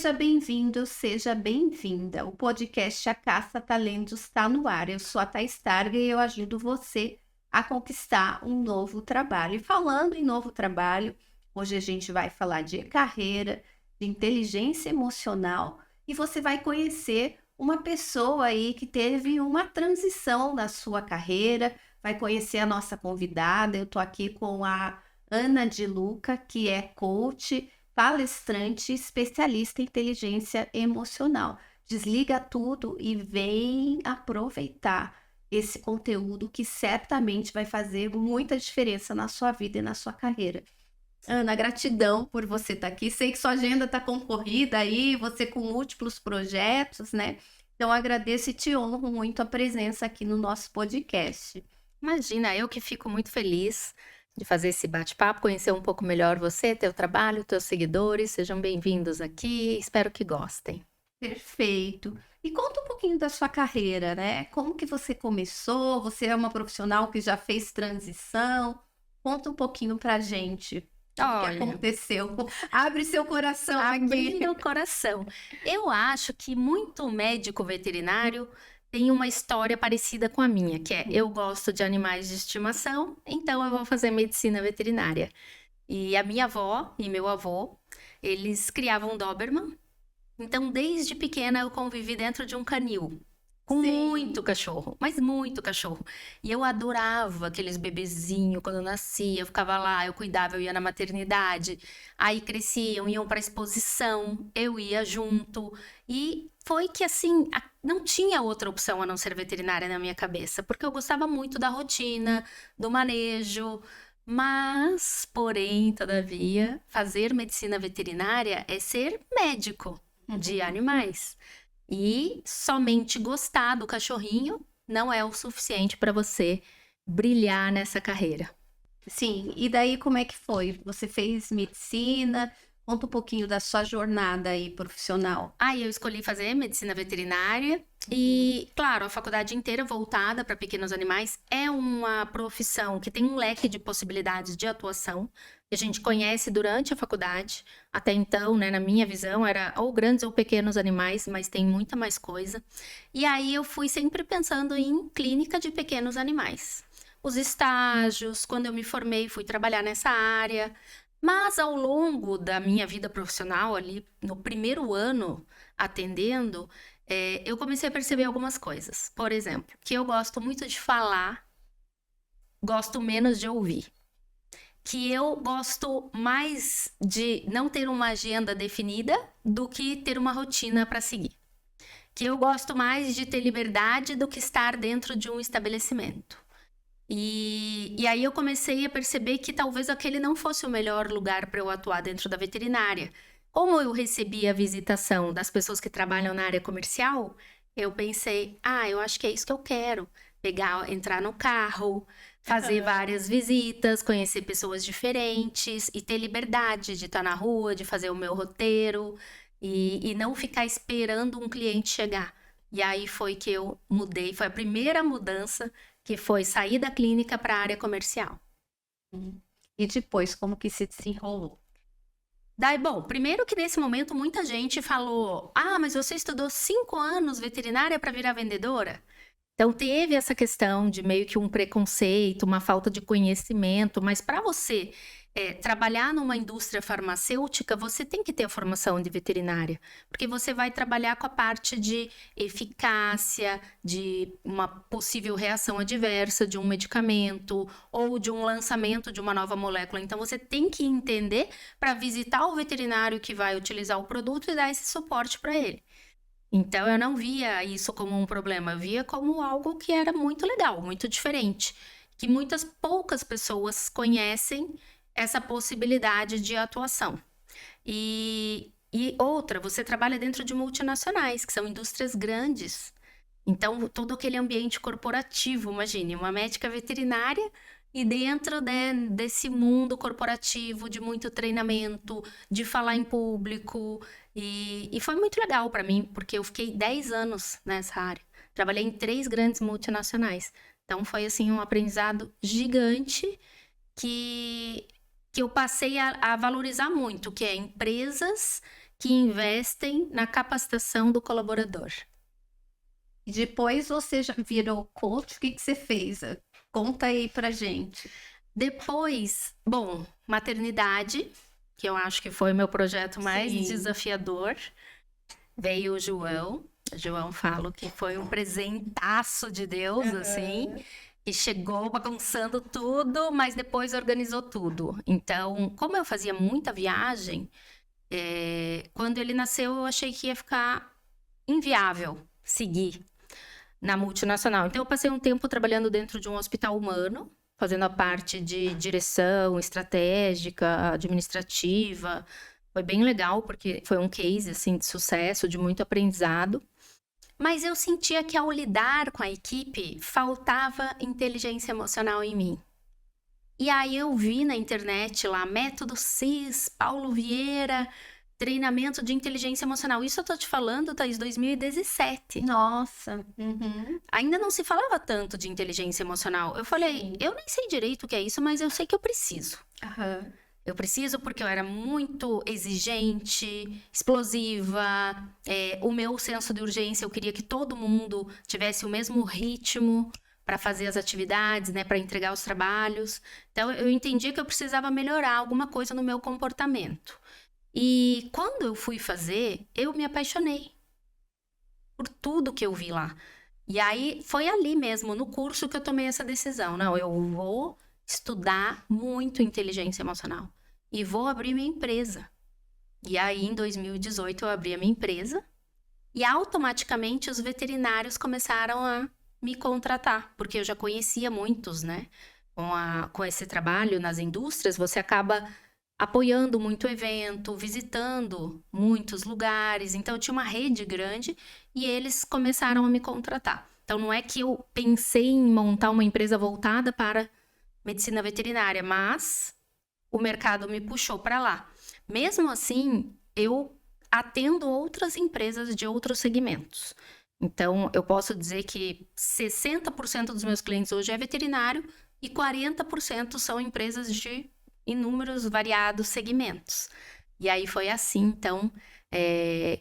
Seja bem-vindo, seja bem-vinda. O podcast A Caça Talentos está no ar. Eu sou a Thaís Targa e eu ajudo você a conquistar um novo trabalho. E falando em novo trabalho, hoje a gente vai falar de carreira, de inteligência emocional e você vai conhecer uma pessoa aí que teve uma transição na sua carreira, vai conhecer a nossa convidada. Eu estou aqui com a Ana de Luca, que é coach, palestrante, especialista em inteligência emocional. Desliga tudo e vem aproveitar esse conteúdo que certamente vai fazer muita diferença na sua vida e na sua carreira. Ana, gratidão por você estar aqui. Sei que sua agenda está concorrida aí, você com múltiplos projetos, né? Então agradeço e te honro muito a presença aqui no nosso podcast. Imagina, eu que fico muito feliz de fazer esse bate-papo, conhecer um pouco melhor você, teu trabalho, teus seguidores. Sejam bem-vindos aqui, espero que gostem. Perfeito. E conta um pouquinho da sua carreira, né? Como que você começou? Você é uma profissional que já fez transição? Conta um pouquinho pra gente o que Olha, aconteceu. Abre seu coração aqui. abrindo o coração. Eu acho que muito médico veterinário tem uma história parecida com a minha, que é eu gosto de animais de estimação, então eu vou fazer medicina veterinária. E a minha avó e meu avô, eles criavam Doberman. Então, desde pequena, eu convivi dentro de um canil. Com Sim. muito cachorro, mas muito cachorro. E eu adorava aqueles bebezinhos quando nascia. Eu ficava lá, eu cuidava, eu ia na maternidade. Aí cresciam, iam para exposição, eu ia junto. E foi que assim, não tinha outra opção a não ser veterinária na minha cabeça, porque eu gostava muito da rotina, do manejo. Mas, porém, todavia, fazer medicina veterinária é ser médico de animais. E somente gostar do cachorrinho não é o suficiente para você brilhar nessa carreira. Sim, e daí como é que foi? Você fez medicina? Conta um pouquinho da sua jornada aí profissional. Aí eu escolhi fazer medicina veterinária e, claro, a faculdade inteira voltada para pequenos animais é uma profissão que tem um leque de possibilidades de atuação que a gente conhece durante a faculdade. Até então, né, na minha visão, era ou grandes ou pequenos animais, mas tem muita mais coisa. E aí eu fui sempre pensando em clínica de pequenos animais. Os estágios, quando eu me formei, fui trabalhar nessa área. Mas ao longo da minha vida profissional, ali no primeiro ano atendendo, eu comecei a perceber algumas coisas. Por exemplo, que eu gosto muito de falar, gosto menos de ouvir. Que eu gosto mais de não ter uma agenda definida do que ter uma rotina para seguir. Que eu gosto mais de ter liberdade do que estar dentro de um estabelecimento. E aí eu comecei a perceber que talvez aquele não fosse o melhor lugar para eu atuar dentro da veterinária. Como eu recebi a visitação das pessoas que trabalham na área comercial, eu pensei, eu acho que é isso que eu quero. Pegar, entrar no carro, fazer várias visitas, conhecer pessoas diferentes e ter liberdade de estar na rua, de fazer o meu roteiro e não ficar esperando um cliente chegar. E aí foi que eu mudei, foi a primeira mudança que foi sair da clínica para a área comercial. E depois, como que se desenrolou? Daí, bom, primeiro que nesse momento muita gente falou: mas você estudou 5 anos veterinária para virar vendedora? Então teve essa questão de meio que um preconceito, uma falta de conhecimento, mas para você trabalhar numa indústria farmacêutica, você tem que ter a formação de veterinária, porque você vai trabalhar com a parte de eficácia, de uma possível reação adversa de um medicamento ou de um lançamento de uma nova molécula. Então você tem que entender para visitar o veterinário que vai utilizar o produto e dar esse suporte para ele. Então eu não via isso como um problema, eu via como algo que era muito legal, muito diferente, que poucas pessoas conhecem essa possibilidade de atuação. E outra, você trabalha dentro de multinacionais, que são indústrias grandes. Então, todo aquele ambiente corporativo, imagine, uma médica veterinária e dentro desse mundo corporativo de muito treinamento, de falar em público. E foi muito legal para mim, porque eu fiquei 10 anos nessa área. Trabalhei em 3 grandes multinacionais. Então, foi assim um aprendizado gigante que eu passei a valorizar muito, que é empresas que investem na capacitação do colaborador. E depois você já virou coach, o que você fez? Conta aí pra gente. Depois, bom, maternidade, que eu acho que foi o meu projeto mais Sim. desafiador. Veio o João. O João fala que foi um presentaço de Deus, assim. E chegou bagunçando tudo, mas depois organizou tudo. Então, como eu fazia muita viagem, quando ele nasceu, eu achei que ia ficar inviável seguir na multinacional. Então, eu passei um tempo trabalhando dentro de um hospital humano, fazendo a parte de direção estratégica, administrativa. Foi bem legal, porque foi um case, assim, de sucesso, de muito aprendizado. Mas eu sentia que ao lidar com a equipe, faltava inteligência emocional em mim. E aí eu vi na internet lá, Método CIS, Paulo Vieira, treinamento de inteligência emocional. Isso eu tô te falando, Thaís, 2017. Nossa. Ainda não se falava tanto de inteligência emocional. Eu falei, eu nem sei direito o que é isso, mas eu sei que eu preciso. Aham. Eu preciso porque eu era muito exigente, explosiva. O meu senso de urgência, eu queria que todo mundo tivesse o mesmo ritmo para fazer as atividades, né, para entregar os trabalhos. Então, eu entendi que eu precisava melhorar alguma coisa no meu comportamento. E quando eu fui fazer, eu me apaixonei por tudo que eu vi lá. E aí, foi ali mesmo, no curso, que eu tomei essa decisão. Não, eu vou estudar muito inteligência emocional e vou abrir minha empresa. E aí, em 2018, eu abri a minha empresa e automaticamente os veterinários começaram a me contratar, porque eu já conhecia muitos, né? Com esse trabalho nas indústrias, você acaba apoiando muito evento, visitando muitos lugares. Então, eu tinha uma rede grande e eles começaram a me contratar. Então, não é que eu pensei em montar uma empresa voltada para medicina veterinária, mas o mercado me puxou para lá. Mesmo assim, eu atendo outras empresas de outros segmentos. Então, eu posso dizer que 60% dos meus clientes hoje é veterinário e 40% são empresas de inúmeros variados segmentos. E aí foi assim, então,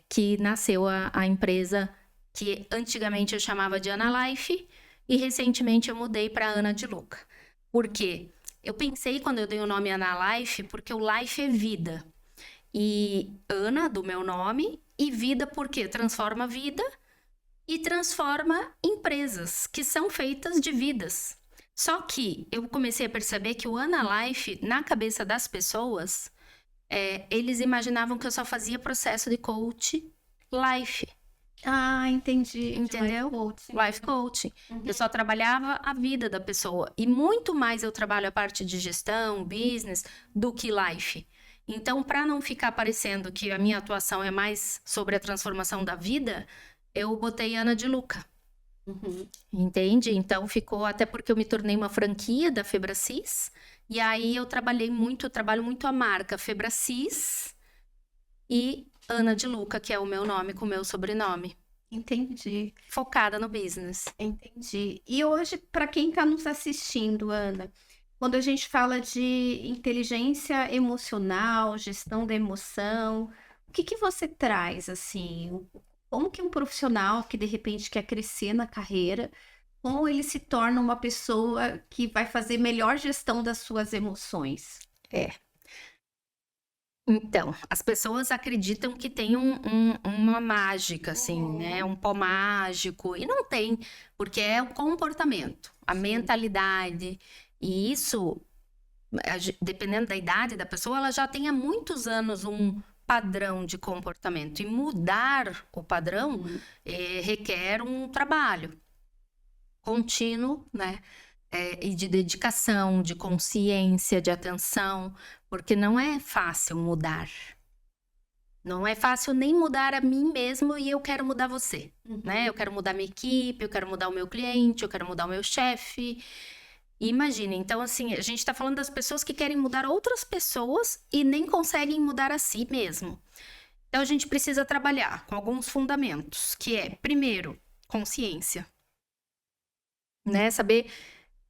que nasceu a empresa que antigamente eu chamava de Ana Life e recentemente eu mudei para Ana de Luca. Por quê? Eu pensei quando eu dei o nome Ana Life, porque o life é vida. E Ana, do meu nome, e vida porque transforma vida e transforma empresas, que são feitas de vidas. Só que eu comecei a perceber que o Ana Life, na cabeça das pessoas, eles imaginavam que eu só fazia processo de coach life. Ah, entendi. Entendeu? Life coaching. Uhum. Eu só trabalhava a vida da pessoa. E muito mais eu trabalho a parte de gestão, business, do que life. Então, para não ficar parecendo que a minha atuação é mais sobre a transformação da vida, eu botei Ana de Luca. Uhum. Entende? Então, ficou até porque eu me tornei uma franquia da Febracis. E aí, eu trabalho muito a marca Febracis e Ana de Luca, que é o meu nome com o meu sobrenome. Entendi. Focada no business. Entendi. E hoje, para quem está nos assistindo, Ana, quando a gente fala de inteligência emocional, gestão da emoção, o que você traz, assim? Como que um profissional que de repente quer crescer na carreira, como ele se torna uma pessoa que vai fazer melhor gestão das suas emoções? Então, as pessoas acreditam que tem uma mágica, assim, né? Um pó mágico. E não tem, porque é o comportamento, a mentalidade. E isso, dependendo da idade da pessoa, ela já tem há muitos anos um padrão de comportamento. E mudar o padrão requer um trabalho contínuo, né? E de dedicação, de consciência, de atenção, porque não é fácil mudar. Não é fácil nem mudar a mim mesmo e eu quero mudar você, né? Eu quero mudar minha equipe, eu quero mudar o meu cliente, eu quero mudar o meu chefe. E imagine, então assim, a gente tá falando das pessoas que querem mudar outras pessoas e nem conseguem mudar a si mesmo. Então a gente precisa trabalhar com alguns fundamentos, que é, primeiro, consciência. Né? Saber...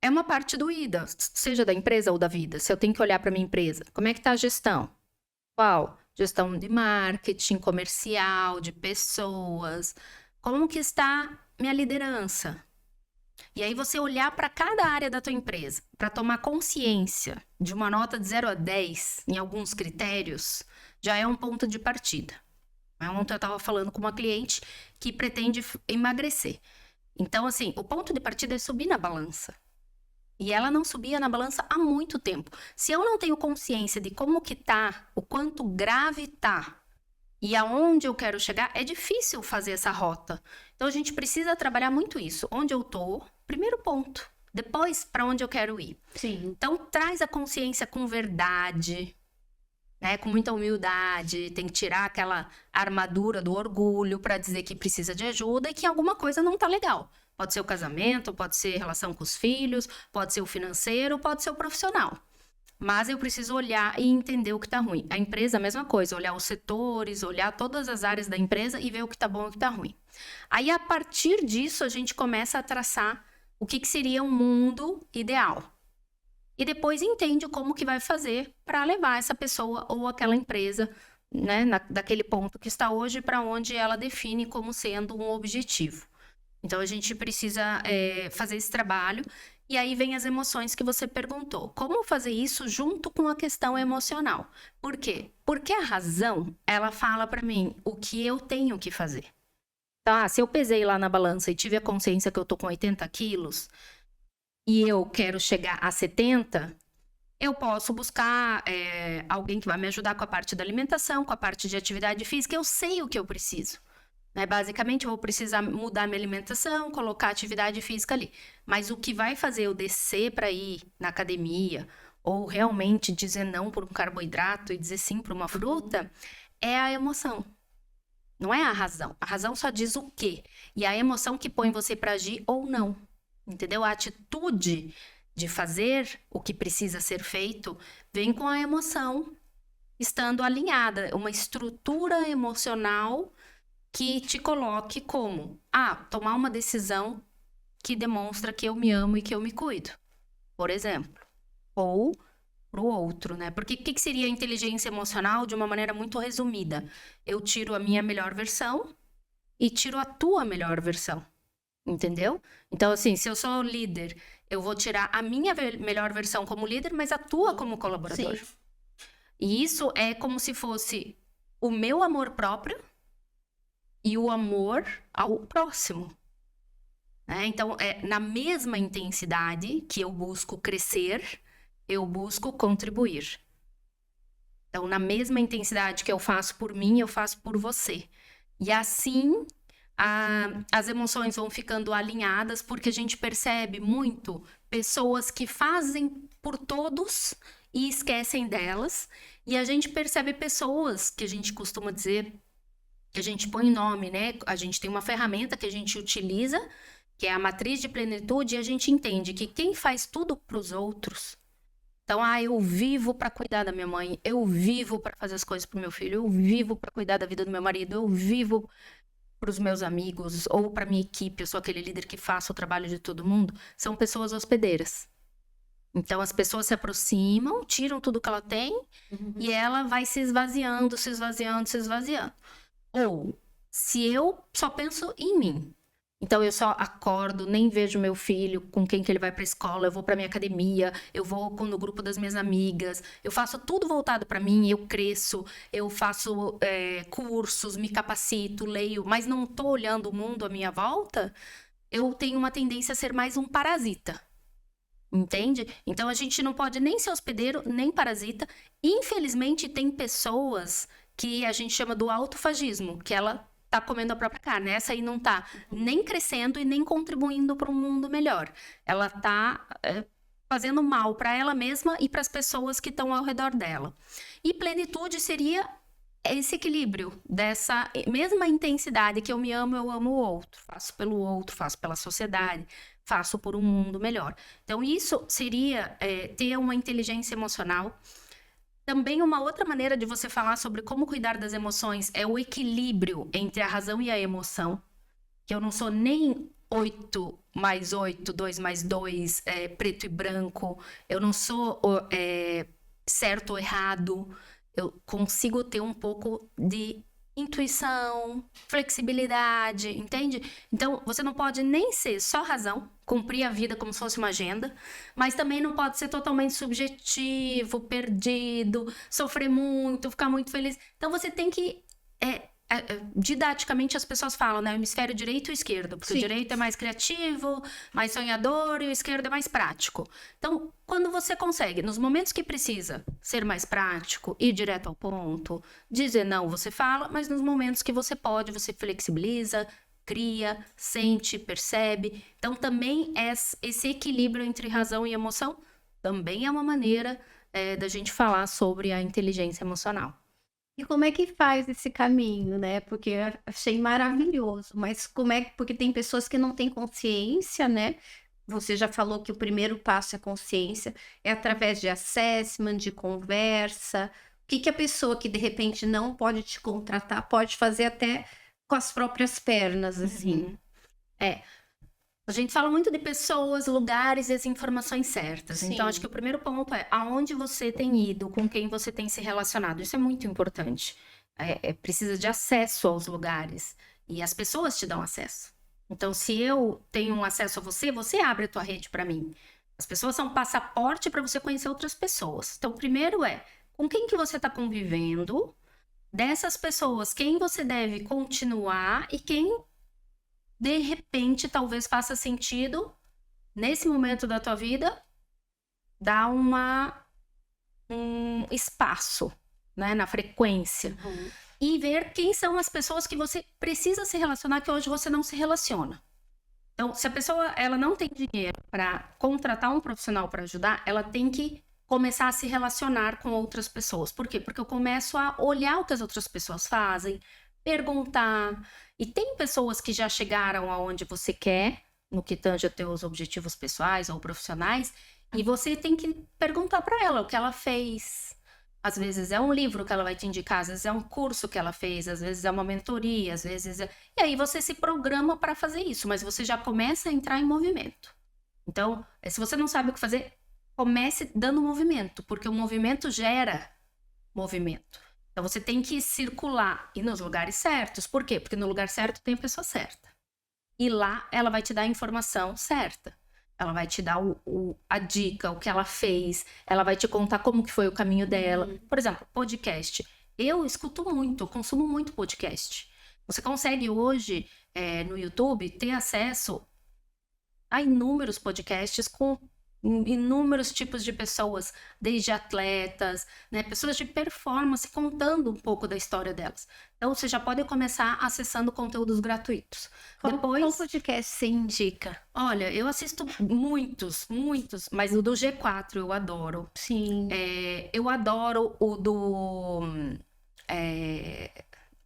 É uma parte doída, seja da empresa ou da vida. Se eu tenho que olhar para minha empresa, como é que está a gestão? Qual? gestão de marketing, comercial, de pessoas. Como que está minha liderança? E aí você olhar para cada área da tua empresa, para tomar consciência de uma nota de 0 a 10 em alguns critérios, já é um ponto de partida. Ontem eu estava falando com uma cliente que pretende emagrecer. Então, assim, o ponto de partida é subir na balança. E ela não subia na balança há muito tempo. Se eu não tenho consciência de como que tá, o quanto grave tá, e aonde eu quero chegar, é difícil fazer essa rota. Então, a gente precisa trabalhar muito isso. Onde eu tô, primeiro ponto. Depois, para onde eu quero ir. Sim. Então, traz a consciência com verdade, né? Com muita humildade. Tem que tirar aquela armadura do orgulho para dizer que precisa de ajuda e que alguma coisa não tá legal. Pode ser o casamento, pode ser a relação com os filhos, pode ser o financeiro, pode ser o profissional. Mas eu preciso olhar e entender o que está ruim. A empresa, a mesma coisa, olhar os setores, olhar todas as áreas da empresa e ver o que está bom e o que está ruim. Aí, a partir disso, a gente começa a traçar o que seria um mundo ideal. E depois entende como que vai fazer para levar essa pessoa ou aquela empresa, né, daquele ponto que está hoje para onde ela define como sendo um objetivo. Então, a gente precisa fazer esse trabalho. E aí vem as emoções que você perguntou. Como fazer isso junto com a questão emocional? Por quê? Porque a razão, ela fala para mim o que eu tenho que fazer. Então, se eu pesei lá na balança e tive a consciência que eu tô com 80 quilos e eu quero chegar a 70, eu posso buscar alguém que vai me ajudar com a parte da alimentação, com a parte de atividade física. Eu sei o que eu preciso. Basicamente, eu vou precisar mudar minha alimentação, colocar atividade física ali. Mas o que vai fazer eu descer para ir na academia ou realmente dizer não por um carboidrato e dizer sim para uma fruta é a emoção. Não é a razão. A razão só diz o quê. E a emoção que põe você para agir ou não. Entendeu? A atitude de fazer o que precisa ser feito vem com a emoção estando alinhada. Uma estrutura emocional que te coloque como, tomar uma decisão que demonstra que eu me amo e que eu me cuido, por exemplo. Ou pro outro, né? Porque o que seria a inteligência emocional de uma maneira muito resumida? Eu tiro a minha melhor versão e tiro a tua melhor versão, entendeu? Então, assim, se eu sou líder, eu vou tirar a minha melhor versão como líder, mas a tua como colaborador. Sim. E isso é como se fosse o meu amor próprio e o amor ao próximo. Então, na mesma intensidade que eu busco crescer, eu busco contribuir. Então, na mesma intensidade que eu faço por mim, eu faço por você. E assim, as emoções vão ficando alinhadas, porque a gente percebe muito pessoas que fazem por todos e esquecem delas. E a gente percebe pessoas que a gente costuma dizer que a gente põe nome, né? A gente tem uma ferramenta que a gente utiliza, que é a matriz de plenitude, e a gente entende que quem faz tudo para os outros. Então, eu vivo para cuidar da minha mãe, eu vivo para fazer as coisas para o meu filho, eu vivo para cuidar da vida do meu marido, eu vivo para os meus amigos ou para minha equipe, eu sou aquele líder que faça o trabalho de todo mundo. São pessoas hospedeiras. Então, as pessoas se aproximam, tiram tudo que ela tem e ela vai se esvaziando, se esvaziando, se esvaziando. Ou, se eu só penso em mim, então eu só acordo, nem vejo meu filho, com quem que ele vai para a escola, eu vou para minha academia, eu vou no grupo das minhas amigas, eu faço tudo voltado para mim, eu cresço, eu faço cursos, me capacito, leio, mas não estou olhando o mundo à minha volta, eu tenho uma tendência a ser mais um parasita. Entende? Então, a gente não pode nem ser hospedeiro, nem parasita. Infelizmente, tem pessoas que a gente chama do autofagismo, que ela tá comendo a própria carne. Essa aí não tá nem crescendo e nem contribuindo para um mundo melhor. Ela tá fazendo mal para ela mesma e para as pessoas que estão ao redor dela. E plenitude seria esse equilíbrio dessa mesma intensidade que eu me amo, eu amo o outro. Faço pelo outro, faço pela sociedade, faço por um mundo melhor. Então, isso seria ter uma inteligência emocional. Também uma outra maneira de você falar sobre como cuidar das emoções é o equilíbrio entre a razão e a emoção. Que eu não sou nem 8 mais 8, 2 mais 2, preto e branco. Eu não sou certo ou errado. eu consigo ter um pouco de intuição, flexibilidade, entende? Então, você não pode nem ser só razão, cumprir a vida como se fosse uma agenda, mas também não pode ser totalmente subjetivo, perdido, sofrer muito, ficar muito feliz. Então, você tem que... didaticamente, as pessoas falam, né? O hemisfério direito e o esquerdo, porque o direito é mais criativo, mais sonhador, e o esquerdo é mais prático. Então, quando você consegue, nos momentos que precisa ser mais prático, ir direto ao ponto, dizer não, você fala, mas nos momentos que você pode, você flexibiliza, cria, sente, percebe. Então, também esse equilíbrio entre razão e emoção também é uma maneira da gente falar sobre a inteligência emocional. E como é que faz esse caminho, né? Porque eu achei maravilhoso, mas porque tem pessoas que não têm consciência, né? Você já falou que o primeiro passo é a consciência, é através de assessment, de conversa. O que a pessoa que de repente não pode te contratar pode fazer até com as próprias pernas, assim? A gente fala muito de pessoas, lugares e as informações certas. Sim. Então, acho que o primeiro ponto é aonde você tem ido, com quem você tem se relacionado. Isso é muito importante. Precisa de acesso aos lugares. E as pessoas te dão acesso. Então, se eu tenho um acesso a você, você abre a tua rede para mim. As pessoas são um passaporte para você conhecer outras pessoas. Então, o primeiro é com quem que você está convivendo, dessas pessoas, quem você deve continuar e quem de repente, talvez faça sentido, nesse momento da tua vida, dar um espaço, né, na frequência. E ver quem são as pessoas que você precisa se relacionar, que hoje você não se relaciona. Então, se a pessoa ela não tem dinheiro para contratar um profissional para ajudar, ela tem que começar a se relacionar com outras pessoas. Por quê? Porque eu começo a olhar o que as outras pessoas fazem, perguntar. E tem pessoas que já chegaram aonde você quer, no que tange a teus objetivos pessoais ou profissionais, e você tem que perguntar para ela o que ela fez. Às vezes é um livro que ela vai te indicar, às vezes é um curso que ela fez, às vezes é uma mentoria, às vezes é... E aí você se programa para fazer isso, mas você já começa a entrar em movimento. Então, se você não sabe o que fazer, comece dando movimento, porque o movimento gera movimento. Então, você tem que circular e nos lugares certos. Por quê? Porque no lugar certo tem a pessoa certa. E lá ela vai te dar a informação certa. Ela vai te dar a dica, o que ela fez. Ela vai te contar como que foi o caminho dela. Por exemplo, podcast. Eu escuto muito, eu consumo muito podcast. Você consegue hoje, no YouTube, ter acesso a inúmeros podcasts com inúmeros tipos de pessoas, desde atletas, né, pessoas de performance, contando um pouco da história delas. Então, você já pode começar acessando conteúdos gratuitos. Qual podcast você indica? Olha, eu assisto muitos, mas o do G4 eu adoro. Sim. Eu adoro o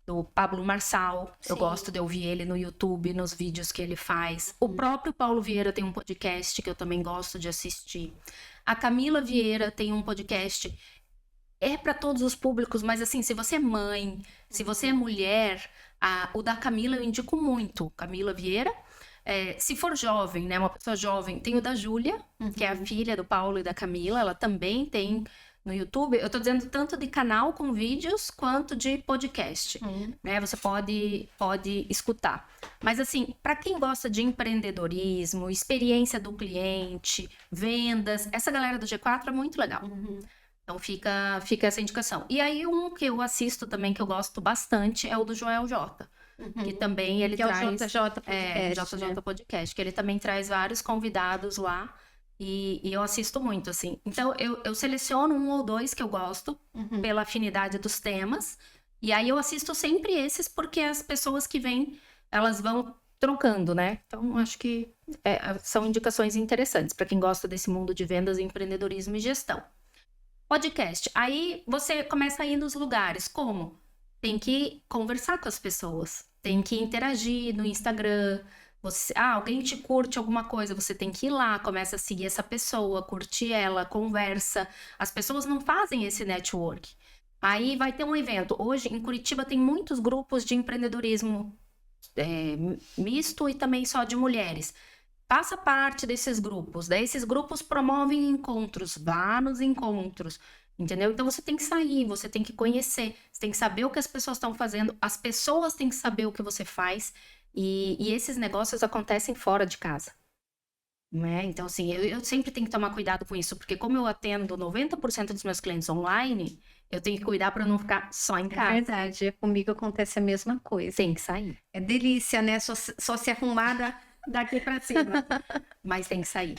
do Pablo Marçal. Sim. Eu gosto de ouvir ele no YouTube, nos vídeos que ele faz. O próprio Paulo Vieira tem um podcast que eu também gosto de assistir. A Camila Vieira tem um podcast. É para todos os públicos, mas assim, se você é mãe, se você é mulher, o da Camila eu indico muito. Camila Vieira. Se for jovem, né, uma pessoa jovem, tem o da Júlia, que é a filha do Paulo e da Camila. Ela também tem no YouTube. Eu tô dizendo tanto de canal com vídeos quanto de podcast, né? Você pode escutar. Mas assim, para quem gosta de empreendedorismo, experiência do cliente, vendas, essa galera do G4 é muito legal. Então fica essa indicação. E aí um que eu assisto também, que eu gosto bastante, é o do Joel J. Que também ele que traz... é o JJ Podcast. JJ Podcast, que ele também traz vários convidados lá. E eu assisto muito, assim. Então, eu seleciono um ou dois que eu gosto, pela afinidade dos temas. E aí, eu assisto sempre esses, porque as pessoas que vêm, elas vão trocando, né? Então, acho que são indicações interessantes para quem gosta desse mundo de vendas, empreendedorismo e gestão. Podcast. Aí, você começa a ir nos lugares. Como? Tem que conversar com as pessoas. Tem que interagir no Instagram. Alguém te curte alguma coisa, você tem que ir lá, começa a seguir essa pessoa, curtir ela, conversa. As pessoas não fazem esse network. Aí vai ter um evento. Hoje, em Curitiba, tem muitos grupos de empreendedorismo misto e também só de mulheres. Faça parte desses grupos. Daí esses grupos promovem encontros, vá nos encontros. entendeu? Então você tem que sair, você tem que conhecer, você tem que saber o que as pessoas estão fazendo, as pessoas têm que saber o que você faz, e esses negócios acontecem fora de casa. Né? Então, assim, eu sempre tenho que tomar cuidado com isso, porque como eu atendo 90% dos meus clientes online, eu tenho que cuidar para não ficar só em É casa. verdade, comigo acontece a mesma coisa. Tem que sair, É delícia, né? Só se arrumar daqui para cima. mas tem que sair.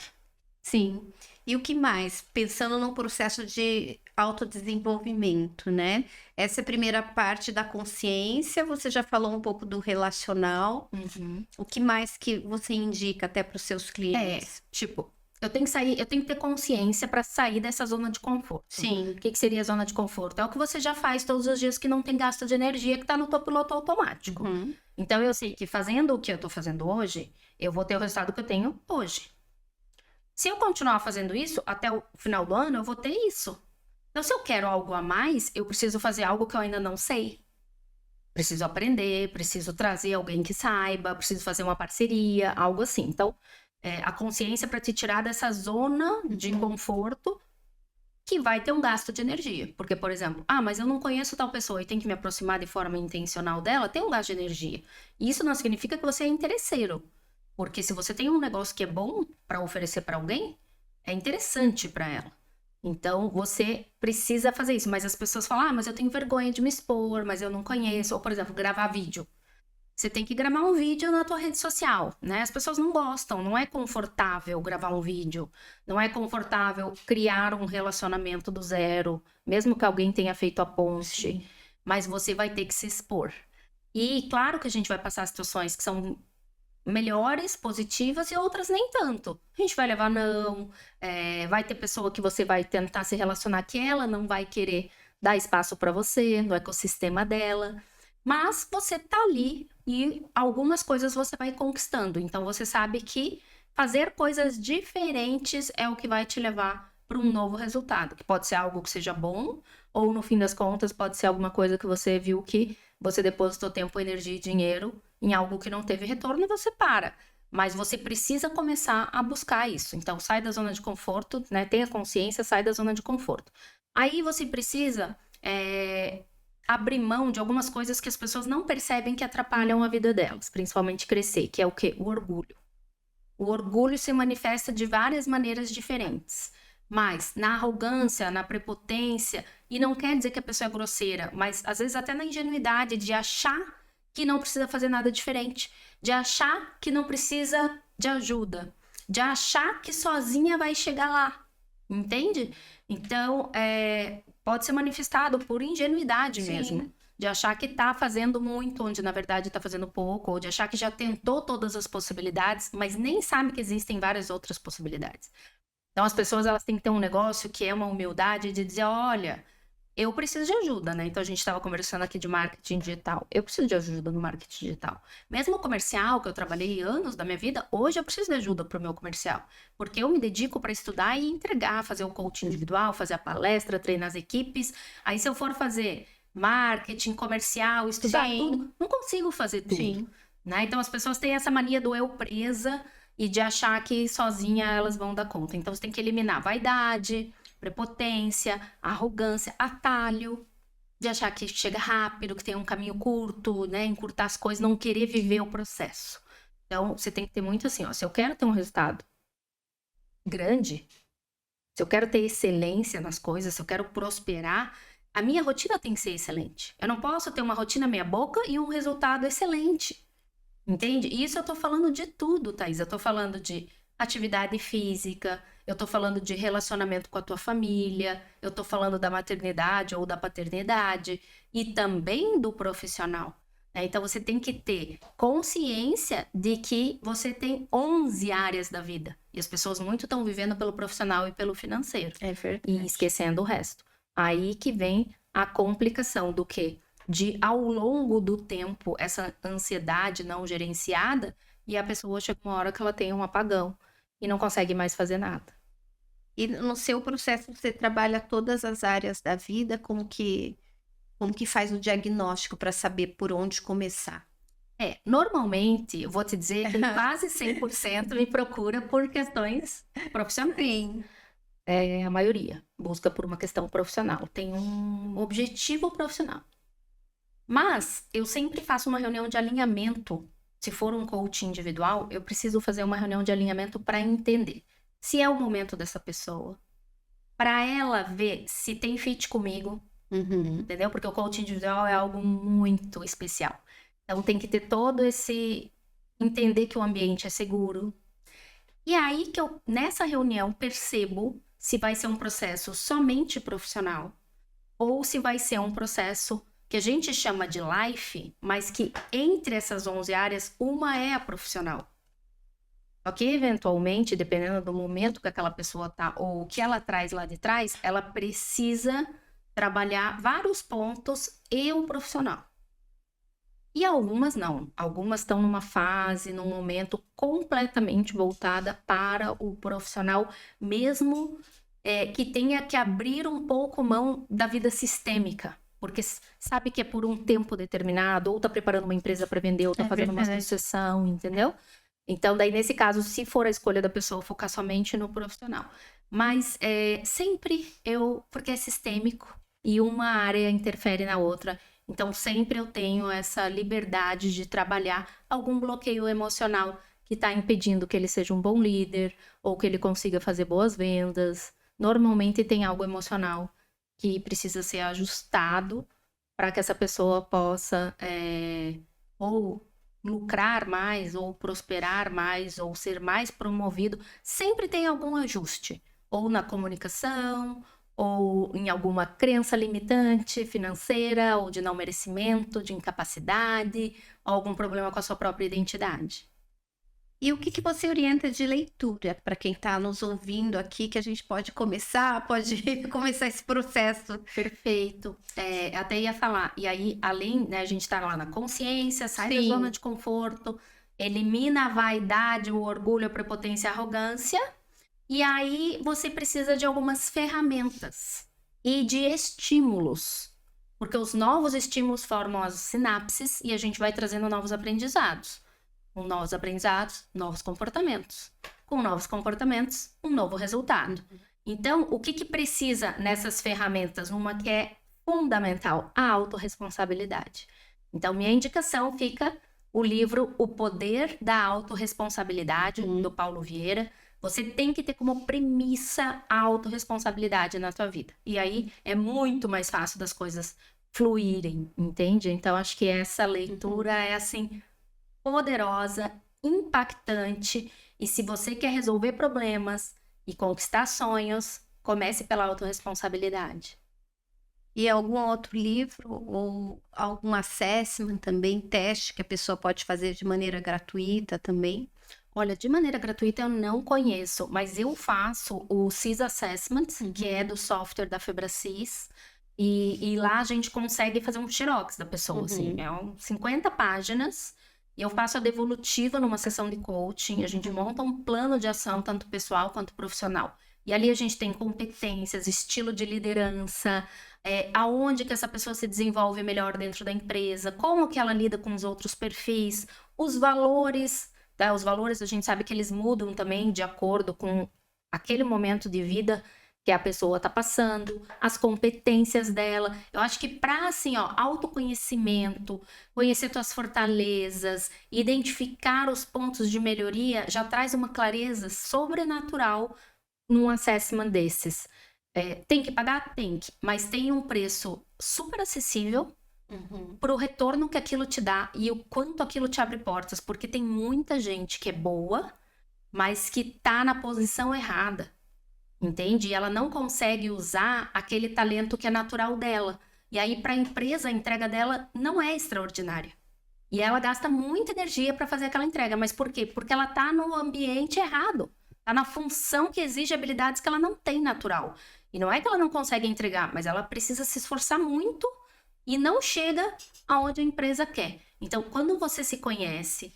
Sim. E o que mais? Pensando no processo de autodesenvolvimento, né? Essa é a primeira parte da consciência, você já falou um pouco do relacional. Uhum. O que mais que você indica até para os seus clientes? Tipo, eu tenho que sair, eu tenho que ter consciência para sair dessa zona de conforto. Sim. O que que seria a zona de conforto? É o que você já faz todos os dias que não tem gasto de energia, que tá no teu piloto automático. Uhum. Então eu sei que fazendo o que eu tô fazendo hoje, eu vou ter o resultado que eu tenho hoje. Se eu continuar fazendo isso, até o final do ano, eu vou ter isso. Então, se eu quero algo a mais, eu preciso fazer algo que eu ainda não sei. Preciso aprender, preciso trazer alguém que saiba, preciso fazer uma parceria, algo assim. Então, a consciência para te tirar dessa zona de conforto que vai ter um gasto de energia. Porque, por exemplo, mas eu não conheço tal pessoa e tenho que me aproximar de forma intencional dela, tem um gasto de energia. E isso não significa que você é interesseiro. Porque se você tem um negócio que é bom para oferecer para alguém, é interessante para ela. Então, você precisa fazer isso. Mas as pessoas falam, mas eu tenho vergonha de me expor, mas eu não conheço. Ou, por exemplo, gravar vídeo. Você tem que gravar um vídeo na tua rede social, né? As pessoas não gostam, não é confortável gravar um vídeo. Não é confortável criar um relacionamento do zero, mesmo que alguém tenha feito a ponte. Mas você vai ter que se expor. E claro que a gente vai passar situações que são melhores, positivas, e outras nem tanto. A gente vai levar não, vai ter pessoa que você vai tentar se relacionar que ela não vai querer dar espaço para você, no ecossistema dela. Mas você tá ali e algumas coisas você vai conquistando. Então você sabe que fazer coisas diferentes é o que vai te levar para um novo resultado. Que pode ser algo que seja bom, ou no fim das contas pode ser alguma coisa que você viu que você depositou tempo, energia e dinheiro em algo que não teve retorno e você para. Mas você precisa começar a buscar isso. Então, sai da zona de conforto, né? Tenha consciência, sai da zona de conforto. Aí você precisa abrir mão de algumas coisas que as pessoas não percebem que atrapalham a vida delas, principalmente crescer, que é o quê? O orgulho. O orgulho se manifesta de várias maneiras diferentes. Mas na arrogância, na prepotência, e não quer dizer que a pessoa é grosseira, mas às vezes até na ingenuidade de achar que não precisa fazer nada diferente, de achar que não precisa de ajuda, de achar que sozinha vai chegar lá, entende? Então, pode ser manifestado por ingenuidade mesmo, de achar que tá fazendo muito, onde na verdade tá fazendo pouco, ou de achar que já tentou todas as possibilidades, mas nem sabe que existem várias outras possibilidades. Então, as pessoas, elas têm que ter um negócio que é uma humildade de dizer, olha, eu preciso de ajuda, né? Então, a gente estava conversando aqui de marketing digital. Eu preciso de ajuda no marketing digital. Mesmo o comercial, que eu trabalhei anos da minha vida, hoje eu preciso de ajuda para o meu comercial. Porque eu me dedico para estudar e entregar, fazer o coaching individual, fazer a palestra, treinar as equipes. Aí, se eu for fazer marketing, comercial, estudar tudo, não consigo fazer tudo. Né? Então, as pessoas têm essa mania do eu presa e de achar que sozinha elas vão dar conta. Então, você tem que eliminar vaidade, prepotência, arrogância, atalho, de achar que chega rápido, que tem um caminho curto, né? Encurtar as coisas, não querer viver o processo. Então, você tem que ter muito assim, ó, se eu quero ter um resultado grande, se eu quero ter excelência nas coisas, se eu quero prosperar, a minha rotina tem que ser excelente. Eu não posso ter uma rotina meia boca e um resultado excelente. Entende? E isso eu tô falando de tudo, Thaís. Eu tô falando de atividade física, eu tô falando de relacionamento com a tua família, eu tô falando da maternidade ou da paternidade e também do profissional. Né? Então, você tem que ter consciência de que você tem 11 áreas da vida. E as pessoas muito estão vivendo pelo profissional e pelo financeiro. É verdade. E esquecendo o resto. Aí que vem a complicação do quê? De, ao longo do tempo, essa ansiedade não gerenciada, e a pessoa chega uma hora que ela tem um apagão e não consegue mais fazer nada. E no seu processo, você trabalha todas as áreas da vida, como que faz o diagnóstico para saber por onde começar? Normalmente, eu vou te dizer que quase 100% me procura por questões profissionais. Sim. A maioria busca por uma questão profissional, tem um objetivo profissional. Mas eu sempre faço uma reunião de alinhamento. Se for um coaching individual, eu preciso fazer uma reunião de alinhamento para entender se é o momento dessa pessoa, para ela ver se tem fit comigo, entendeu? Porque o coaching individual é algo muito especial. Então tem que ter todo esse entender que o ambiente é seguro. E aí que eu, nessa reunião, percebo se vai ser um processo somente profissional ou se vai ser um processo que a gente chama de life, mas que entre essas 11 áreas, uma é a profissional. Só que, eventualmente, dependendo do momento que aquela pessoa tá, ou o que ela traz lá de trás, ela precisa trabalhar vários pontos e o profissional. E algumas não. Algumas estão numa fase, num momento completamente voltada para o profissional, mesmo que tenha que abrir um pouco mão da vida sistêmica. Porque sabe que é por um tempo determinado, ou tá preparando uma empresa para vender, ou tá fazendo uma sucessão, entendeu? Então, daí, nesse caso, se for a escolha da pessoa, focar somente no profissional. Mas sempre porque é sistêmico e uma área interfere na outra. Então, sempre eu tenho essa liberdade de trabalhar algum bloqueio emocional que está impedindo que ele seja um bom líder ou que ele consiga fazer boas vendas. Normalmente tem algo emocional que precisa ser ajustado para que essa pessoa possa ou lucrar mais, ou prosperar mais, ou ser mais promovido. Sempre tem algum ajuste, ou na comunicação, ou em alguma crença limitante financeira, ou de não merecimento, de incapacidade, ou algum problema com a sua própria identidade. E o que você orienta de leitura para quem está nos ouvindo aqui, que a gente pode começar esse processo? Perfeito. Até ia falar, e aí, além, né, a gente tá lá na consciência, sai da Sim. zona de conforto, elimina a vaidade, o orgulho, a prepotência, a arrogância, e aí você precisa de algumas ferramentas e de estímulos, porque os novos estímulos formam as sinapses e a gente vai trazendo novos aprendizados. Com novos aprendizados, novos comportamentos. Com novos comportamentos, um novo resultado. Então, o que precisa nessas ferramentas? Uma que é fundamental, a autorresponsabilidade. Então, minha indicação fica o livro O Poder da Autorresponsabilidade, do Paulo Vieira. Você tem que ter como premissa a autorresponsabilidade na tua vida. E aí, é muito mais fácil das coisas fluírem, entende? Então, acho que essa leitura é assim poderosa, impactante, e se você quer resolver problemas e conquistar sonhos, comece pela autorresponsabilidade. E algum outro livro ou algum assessment também, teste que a pessoa pode fazer de maneira gratuita também? Olha, de maneira gratuita eu não conheço, mas eu faço o CIS Assessment, que é do software da Febracis, e lá a gente consegue fazer um xerox da pessoa, assim, 50 páginas. E eu faço a devolutiva numa sessão de coaching, a gente monta um plano de ação, tanto pessoal quanto profissional. E ali a gente tem competências, estilo de liderança, aonde que essa pessoa se desenvolve melhor dentro da empresa, como que ela lida com os outros perfis, os valores, tá? Os valores a gente sabe que eles mudam também de acordo com aquele momento de vida que a pessoa tá passando, as competências dela. Eu acho que para, assim, autoconhecimento, conhecer tuas fortalezas, identificar os pontos de melhoria, já traz uma clareza sobrenatural num assessment desses. Tem que pagar? Tem que, mas tem um preço super acessível pro retorno que aquilo te dá e o quanto aquilo te abre portas, porque tem muita gente que é boa, mas que tá na posição errada. Entende? E ela não consegue usar aquele talento que é natural dela. E aí, para a empresa, a entrega dela não é extraordinária. E ela gasta muita energia para fazer aquela entrega. Mas por quê? Porque ela está no ambiente errado. Está na função que exige habilidades que ela não tem natural. E não é que ela não consegue entregar, mas ela precisa se esforçar muito e não chega aonde a empresa quer. Então, quando você se conhece,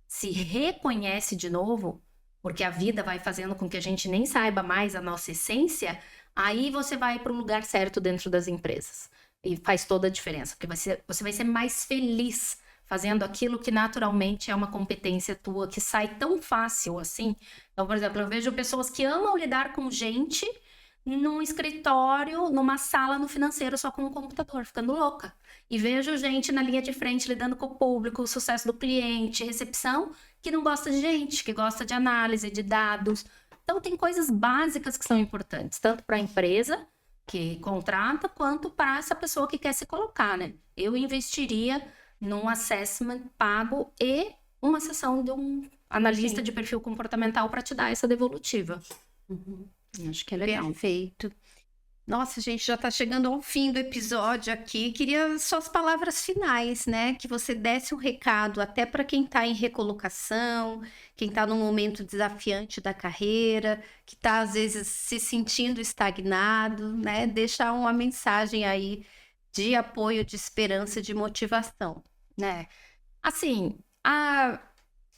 se reconhece de novo, porque a vida vai fazendo com que a gente nem saiba mais a nossa essência, aí você vai para o lugar certo dentro das empresas. E faz toda a diferença, porque você vai ser mais feliz fazendo aquilo que naturalmente é uma competência tua, que sai tão fácil assim. Então, por exemplo, eu vejo pessoas que amam lidar com gente num escritório, numa sala no financeiro, só com um computador, ficando louca. E vejo gente na linha de frente lidando com o público, o sucesso do cliente, recepção, que não gosta de gente, que gosta de análise, de dados. Então, tem coisas básicas que são importantes, tanto para a empresa que contrata, quanto para essa pessoa que quer se colocar, né? Eu investiria num assessment pago e uma sessão de um analista de perfil comportamental para te dar essa devolutiva. Acho que é legal. Perfeito. Nossa, a gente já está chegando ao fim do episódio aqui. Queria suas palavras finais, né? Que você desse um recado até para quem está em recolocação, quem está num momento desafiante da carreira, que está, às vezes, se sentindo estagnado, né? Deixar uma mensagem aí de apoio, de esperança, de motivação. Né? Assim,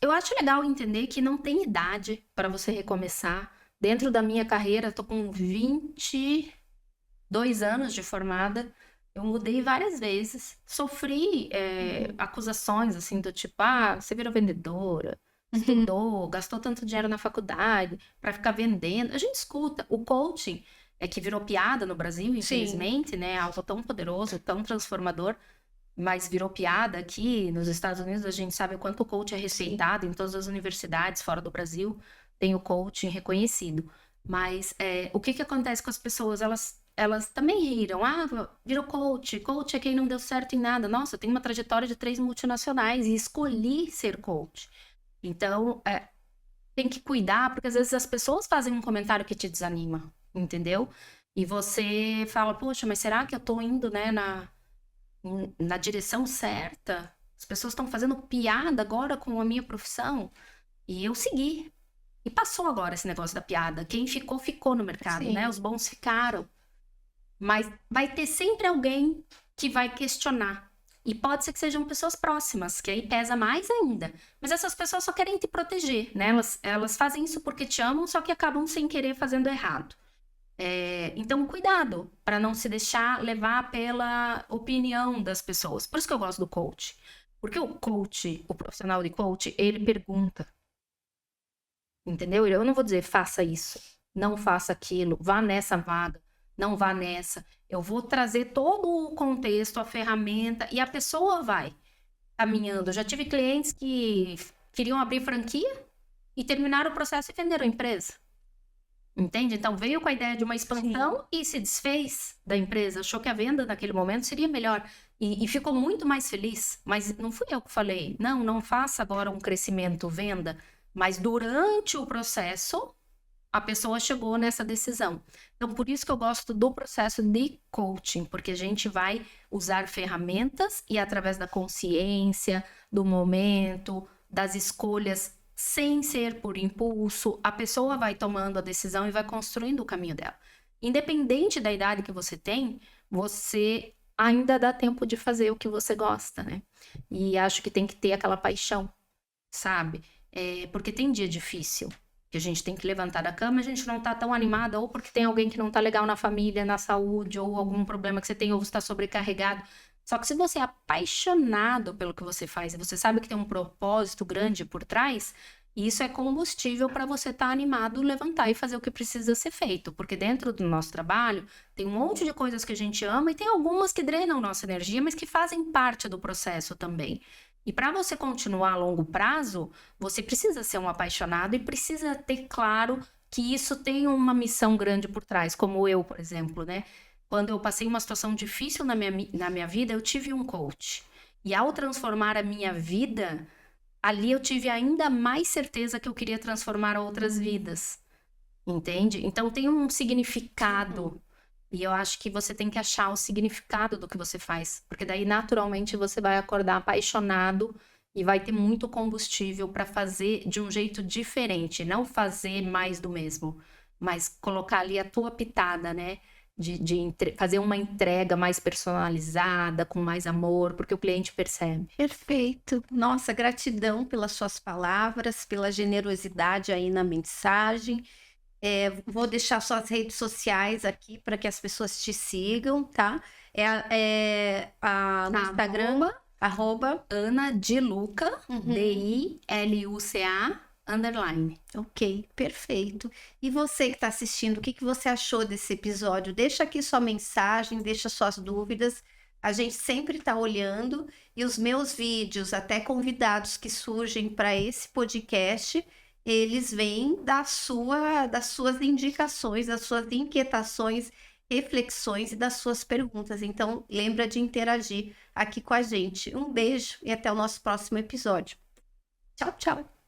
eu acho legal entender que não tem idade para você recomeçar. Dentro da minha carreira, estou com 22 anos de formada. Eu mudei várias vezes. Sofri acusações, assim, do tipo, você virou vendedora, estudou, gastou tanto dinheiro na faculdade para ficar vendendo. A gente escuta. O coaching, que virou piada no Brasil, infelizmente, né? Algo tão poderoso, tão transformador, mas virou piada aqui nos Estados Unidos. A gente sabe o quanto o coaching é respeitado em todas as universidades fora do Brasil. Tem o coaching reconhecido. Mas o que acontece com as pessoas? Elas também riram. Virou coach. Coach é quem não deu certo em nada. Nossa, eu tenho uma trajetória de 3 multinacionais e escolhi ser coach. Então, tem que cuidar, porque às vezes as pessoas fazem um comentário que te desanima, entendeu? E você fala, poxa, mas será que eu tô indo, né, na direção certa? As pessoas estão fazendo piada agora com a minha profissão. E eu segui. E passou agora esse negócio da piada. Quem ficou, ficou no mercado, né? Os bons ficaram. Mas vai ter sempre alguém que vai questionar. E pode ser que sejam pessoas próximas, que aí pesa mais ainda. Mas essas pessoas só querem te proteger, né? Elas fazem isso porque te amam, só que acabam sem querer fazendo errado. Então, cuidado para não se deixar levar pela opinião das pessoas. Por isso que eu gosto do coach. Porque o coach, o profissional de coach, ele pergunta. Entendeu? Eu não vou dizer, faça isso, não faça aquilo, vá nessa vaga, não vá nessa. Eu vou trazer todo o contexto, a ferramenta, e a pessoa vai caminhando. Eu já tive clientes que queriam abrir franquia e terminaram o processo e venderam a empresa. Entende? Então, veio com a ideia de uma expansão e se desfez da empresa. Achou que a venda naquele momento seria melhor. E ficou muito mais feliz. Mas não fui eu que falei, não faça agora um crescimento, venda. Mas durante o processo, a pessoa chegou nessa decisão. Então, por isso que eu gosto do processo de coaching, porque a gente vai usar ferramentas e através da consciência, do momento, das escolhas, sem ser por impulso, a pessoa vai tomando a decisão e vai construindo o caminho dela. Independente da idade que você tem, você ainda dá tempo de fazer o que você gosta, né? E acho que tem que ter aquela paixão, sabe? Porque tem dia difícil, que a gente tem que levantar da cama, a gente não tá tão animada, ou porque tem alguém que não tá legal na família, na saúde, ou algum problema que você tem, ou você tá sobrecarregado. Só que se você é apaixonado pelo que você faz, e você sabe que tem um propósito grande por trás, isso é combustível para você estar animado, levantar e fazer o que precisa ser feito. Porque dentro do nosso trabalho, tem um monte de coisas que a gente ama, e tem algumas que drenam nossa energia, mas que fazem parte do processo também. E para você continuar a longo prazo, você precisa ser um apaixonado e precisa ter claro que isso tem uma missão grande por trás, como eu, por exemplo, né? Quando eu passei uma situação difícil na minha vida, eu tive um coach. E ao transformar a minha vida, ali eu tive ainda mais certeza que eu queria transformar outras vidas. Entende? Então tem um significado. E eu acho que você tem que achar o significado do que você faz. Porque daí, naturalmente, você vai acordar apaixonado e vai ter muito combustível para fazer de um jeito diferente. Não fazer mais do mesmo, mas colocar ali a tua pitada, né? De fazer uma entrega mais personalizada, com mais amor, porque o cliente percebe. Perfeito. Nossa, gratidão pelas suas palavras, pela generosidade aí na mensagem. Vou deixar suas redes sociais aqui para que as pessoas te sigam, tá? No Instagram, @Ana Diluca, Diluca, underline. Ok, perfeito. E você que está assistindo, o que que você achou desse episódio? Deixa aqui sua mensagem, deixa suas dúvidas. A gente sempre está olhando e os meus vídeos, até convidados que surgem para esse podcast, eles vêm das suas indicações, das suas inquietações, reflexões e das suas perguntas. Então, lembra de interagir aqui com a gente. Um beijo e até o nosso próximo episódio. Tchau, tchau.